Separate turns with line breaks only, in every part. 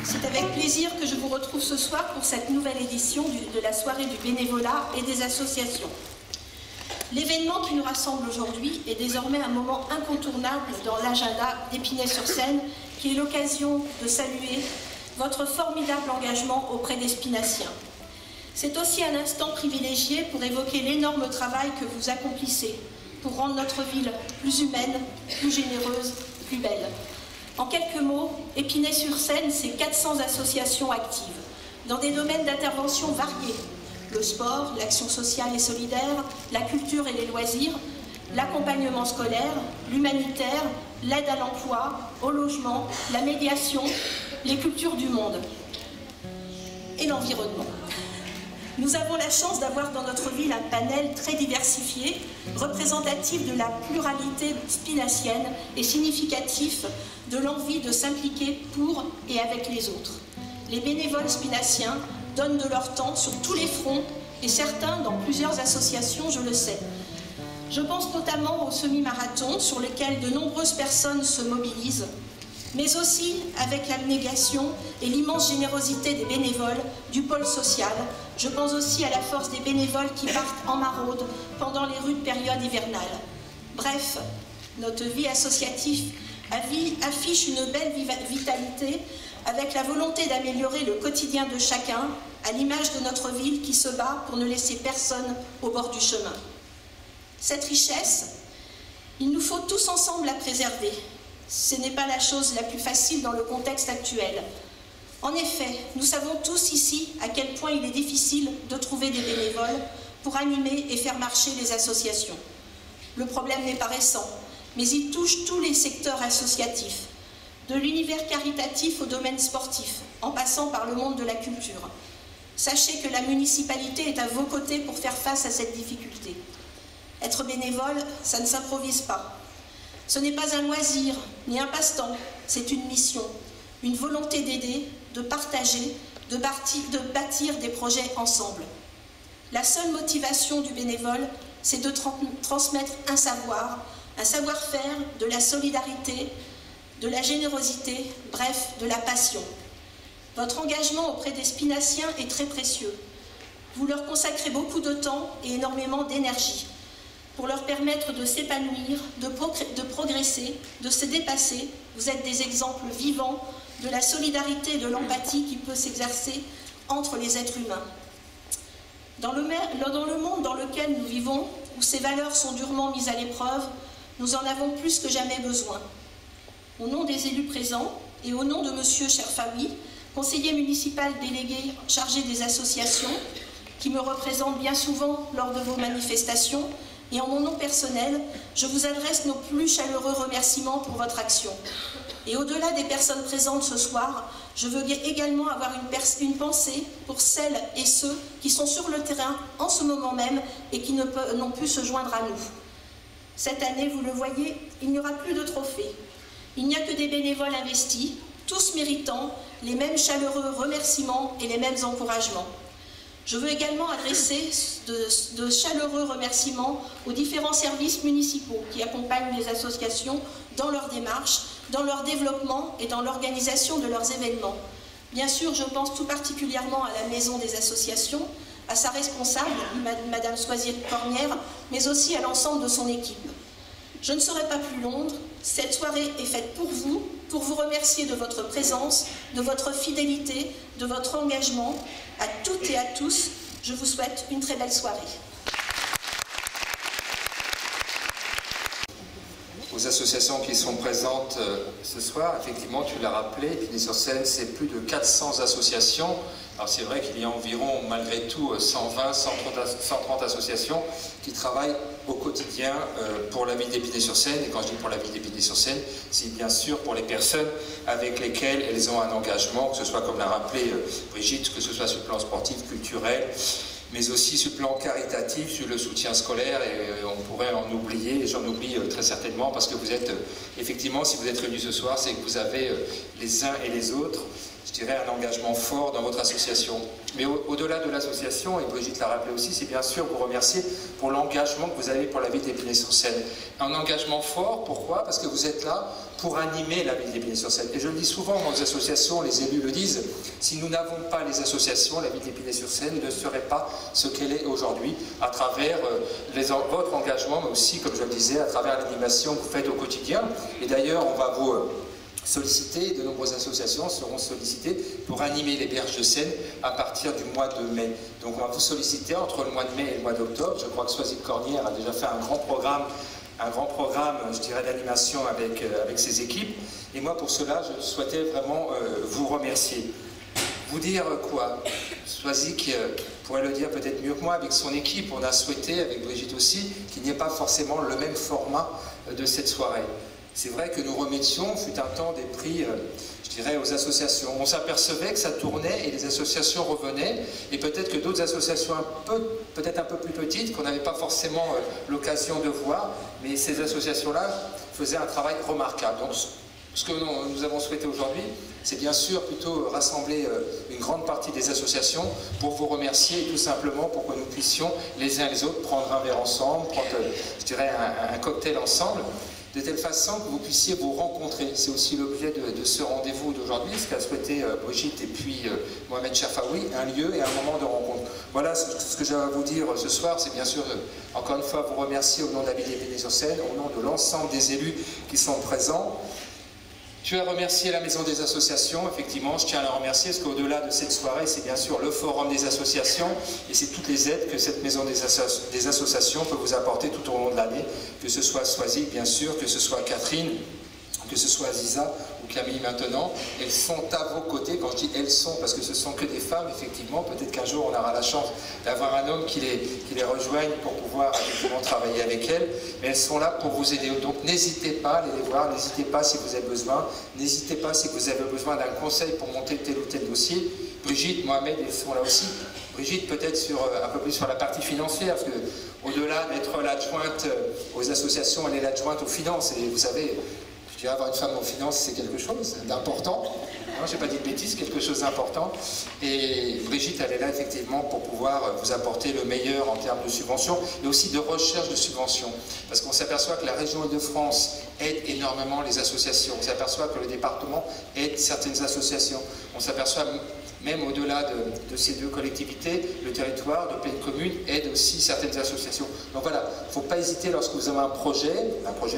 C'est avec plaisir que je vous retrouve ce soir pour cette nouvelle édition de la soirée du bénévolat et des associations. L'événement qui nous rassemble aujourd'hui est désormais un moment incontournable dans l'agenda d'Épinay-sur-Seine, qui est l'occasion de saluer votre formidable engagement auprès des Spinaciens. C'est aussi un instant privilégié pour évoquer l'énorme travail que vous accomplissez pour rendre notre ville plus humaine, plus généreuse, plus belle. En quelques mots, Épinay-sur-Seine, c'est 400 associations actives, dans des domaines d'intervention variés. Le sport, l'action sociale et solidaire, la culture et les loisirs, l'accompagnement scolaire, l'humanitaire, l'aide à l'emploi, au logement, la médiation, les cultures du monde et l'environnement. Nous avons la chance d'avoir dans notre ville un panel très diversifié, représentatif de la pluralité spinacienne et significatif de l'envie de s'impliquer pour et avec les autres. Les bénévoles spinaciens donnent de leur temps sur tous les fronts et certains dans plusieurs associations, je le sais. Je pense notamment au semi-marathon sur lequel de nombreuses personnes se mobilisent, mais aussi avec l'abnégation et l'immense générosité des bénévoles du pôle social. Je pense aussi à la force des bénévoles qui partent en maraude pendant les rudes périodes hivernales. Bref, notre vie associative affiche une belle vitalité avec la volonté d'améliorer le quotidien de chacun, à l'image de notre ville qui se bat pour ne laisser personne au bord du chemin. Cette richesse, il nous faut tous ensemble la préserver. Ce n'est pas la chose la plus facile dans le contexte actuel. En effet, nous savons tous ici à quel point il est difficile de trouver des bénévoles pour animer et faire marcher les associations. Le problème n'est pas récent, mais il touche tous les secteurs associatifs, de l'univers caritatif au domaine sportif, en passant par le monde de la culture. Sachez que la municipalité est à vos côtés pour faire face à cette difficulté. Être bénévole, ça ne s'improvise pas. Ce n'est pas un loisir, ni un passe-temps, c'est une mission, une volonté d'aider, de partager, de bâtir des projets ensemble. La seule motivation du bénévole, c'est de transmettre un savoir-faire, de la solidarité, de la générosité, bref, de la passion. Votre engagement auprès des Spinaciens est très précieux. Vous leur consacrez beaucoup de temps et énormément d'énergie pour leur permettre de s'épanouir, de progresser, de se dépasser. Vous êtes des exemples vivants de la solidarité et de l'empathie qui peut s'exercer entre les êtres humains. Dans le monde dans lequel nous vivons, où ces valeurs sont durement mises à l'épreuve, nous en avons plus que jamais besoin. Au nom des élus présents et au nom de M. Cherfaoui, conseiller municipal délégué chargé des associations, qui me représente bien souvent lors de vos manifestations, et en mon nom personnel, je vous adresse nos plus chaleureux remerciements pour votre action. Et au-delà des personnes présentes ce soir, je veux également avoir une pensée pour celles et ceux qui sont sur le terrain en ce moment même et qui n'ont pu se joindre à nous. Cette année, vous le voyez, il n'y aura plus de trophées. Il n'y a que des bénévoles investis, tous méritant les mêmes chaleureux remerciements et les mêmes encouragements. Je veux également adresser de chaleureux remerciements aux différents services municipaux qui accompagnent les associations dans leur démarche, dans leur développement et dans l'organisation de leurs événements. Bien sûr, je pense tout particulièrement à la Maison des associations, à sa responsable, Madame Soisier-Cornière, mais aussi à l'ensemble de son équipe. Je ne serai pas plus longue, cette soirée est faite pour vous remercier de votre présence, de votre fidélité, de votre engagement. À toutes et à tous, je vous souhaite une très belle soirée.
Aux associations qui sont présentes ce soir, effectivement, tu l'as rappelé, Épinay-sur-Seine, c'est plus de 400 associations. Alors c'est vrai qu'il y a environ, malgré tout, 120, 130 associations qui travaillent au quotidien pour la ville d'Épinay-sur-Seine. Et quand je dis pour la ville d'Épinay-sur-Seine, c'est bien sûr pour les personnes avec lesquelles elles ont un engagement, que ce soit, comme l'a rappelé Brigitte, que ce soit sur le plan sportif, culturel, mais aussi sur le plan caritatif, sur le soutien scolaire, et on pourrait en oublier, et j'en oublie très certainement, parce que vous êtes, effectivement, si vous êtes réunis ce soir, c'est que vous avez les uns et les autres, je dirais, un engagement fort dans votre association. Mais au-delà de l'association, et Brigitte l'a rappelé aussi, c'est bien sûr vous remercier pour l'engagement que vous avez pour la ville d'Épinay-sur-Seine. Un engagement fort, pourquoi? Parce que vous êtes là pour animer la ville d'Épinay-sur-Seine. Et je le dis souvent dans les associations, les élus le disent, si nous n'avons pas les associations, la ville d'Épinay-sur-Seine ne serait pas ce qu'elle est aujourd'hui, à travers votre engagement, mais aussi, comme je le disais, à travers l'animation que vous faites au quotidien. Et d'ailleurs, on va vous solliciter, de nombreuses associations seront sollicitées pour animer les berges de Seine à partir du mois de mai. Donc on va vous solliciter entre le mois de mai et le mois d'octobre. Je crois que Soisy-de-Cornières a déjà fait un grand programme, je dirais, d'animation avec ses équipes. Et moi, pour cela, je souhaitais vraiment vous remercier. Vous dire quoi? Soisy, qui pourrait le dire peut-être mieux que moi, avec son équipe, on a souhaité, avec Brigitte aussi, qu'il n'y ait pas forcément le même format de cette soirée. C'est vrai que nous remettions, fut un temps, des prix, je dirais, aux associations. On s'apercevait que ça tournait et les associations revenaient, et peut-être que d'autres associations peut-être un peu plus petites, qu'on n'avait pas forcément l'occasion de voir, mais ces associations-là faisaient un travail remarquable. Donc, ce que nous avons souhaité aujourd'hui, c'est bien sûr plutôt rassembler une grande partie des associations pour vous remercier, et tout simplement pour que nous puissions les uns les autres prendre un verre ensemble, prendre, je dirais, un cocktail ensemble, de telle façon que vous puissiez vous rencontrer. C'est aussi l'objet de ce rendez-vous d'aujourd'hui, ce qu'a souhaité Brigitte et puis Mohamed Chafaoui, un lieu et un moment de rencontre. Voilà ce que j'ai à vous dire ce soir, c'est bien sûr, encore une fois, vous remercier au nom de la ville d'Épinay-sur-Seine, au nom de l'ensemble des élus qui sont présents. Je vais remercier la Maison des Associations, effectivement, je tiens à la remercier, parce qu'au-delà de cette soirée, c'est bien sûr le Forum des Associations, et c'est toutes les aides que cette Maison des Associations peut vous apporter tout au long de l'année, que ce soit Soisy, bien sûr, que ce soit Catherine, que ce soit Aziza ou Camille maintenant, elles sont à vos côtés. Quand je dis elles sont, parce que ce sont que des femmes, effectivement, peut-être qu'un jour on aura la chance d'avoir un homme qui les rejoigne pour pouvoir effectivement travailler avec elles, mais elles sont là pour vous aider. Donc n'hésitez pas à aller les voir, n'hésitez pas si vous avez besoin, n'hésitez pas si vous avez besoin d'un conseil pour monter tel ou tel dossier. Brigitte, Mohamed, elles sont là aussi. Brigitte, peut-être un peu plus sur la partie financière, parce qu'au-delà d'être l'adjointe aux associations, elle est l'adjointe aux finances, et vous savez, je dirais, avoir une femme en finance, c'est quelque chose d'important. Je n'ai pas dit de bêtises, quelque chose d'important. Et Brigitte, elle est là effectivement pour pouvoir vous apporter le meilleur en termes de subventions et aussi de recherche de subventions. Parce qu'on s'aperçoit que la région Île-de-France aide énormément les associations. On s'aperçoit que le département aide certaines associations. On s'aperçoit même au-delà de ces deux collectivités, le territoire de pleine commune aide aussi certaines associations. Donc voilà, il ne faut pas hésiter lorsque vous avez un projet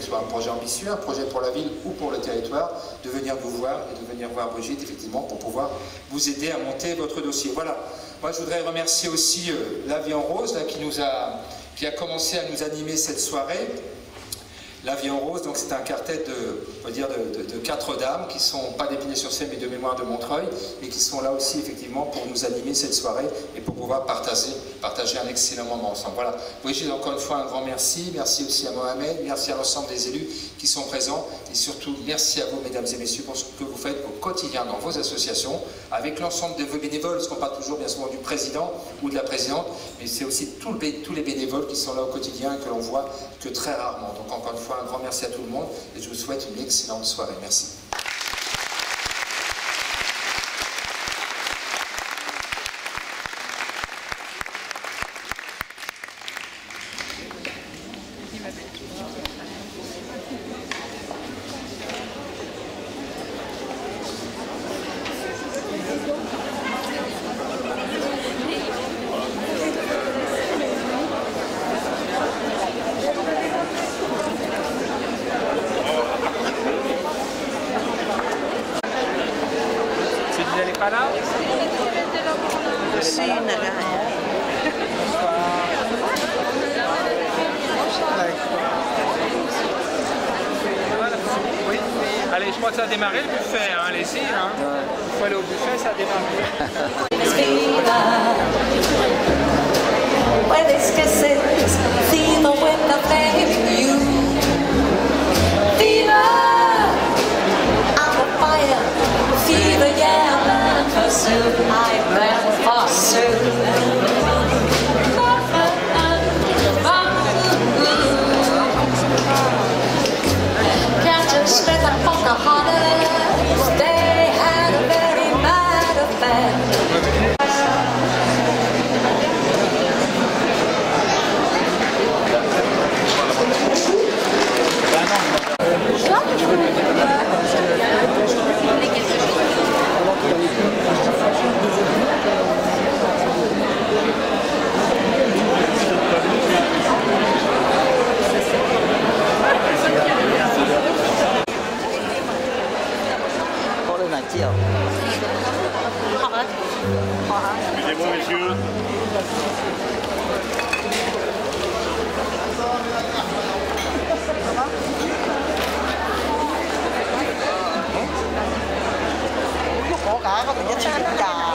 qui soit un projet ambitieux, un projet pour la ville ou pour le territoire, de venir nous voir et de venir voir Brigitte, effectivement, pour pouvoir vous aider à monter votre dossier. Voilà, moi je voudrais remercier aussi La Vie en Rose, là, qui a commencé à nous animer cette soirée. La Vie en Rose, donc c'est un quartet de 4 dames qui sont pas d'Épinay-sur-Seine mais de Mémoire de Montreuil et qui sont là aussi effectivement pour nous animer cette soirée et pour pouvoir partager un excellent moment ensemble. Voilà, Brigitte, encore une fois un grand merci, merci aussi à Mohamed, merci à l'ensemble des élus qui sont présents et surtout merci à vous mesdames et messieurs pour ce que vous faites au quotidien dans vos associations avec l'ensemble de vos bénévoles, parce qu'on parle toujours bien souvent du président ou de la présidente, mais c'est aussi tous les bénévoles qui sont là au quotidien et que l'on voit que très rarement. Donc encore une fois, un grand merci à tout le monde et je vous souhaite une excellente soirée. Merci.
Allez, je crois que ça a démarré le buffet, hein. Allez-y, hein. Il faut aller au buffet, ça a démarré.
Quoi? partir.
Excusez-moi, messieurs.
Có cả có thể chết sát cả.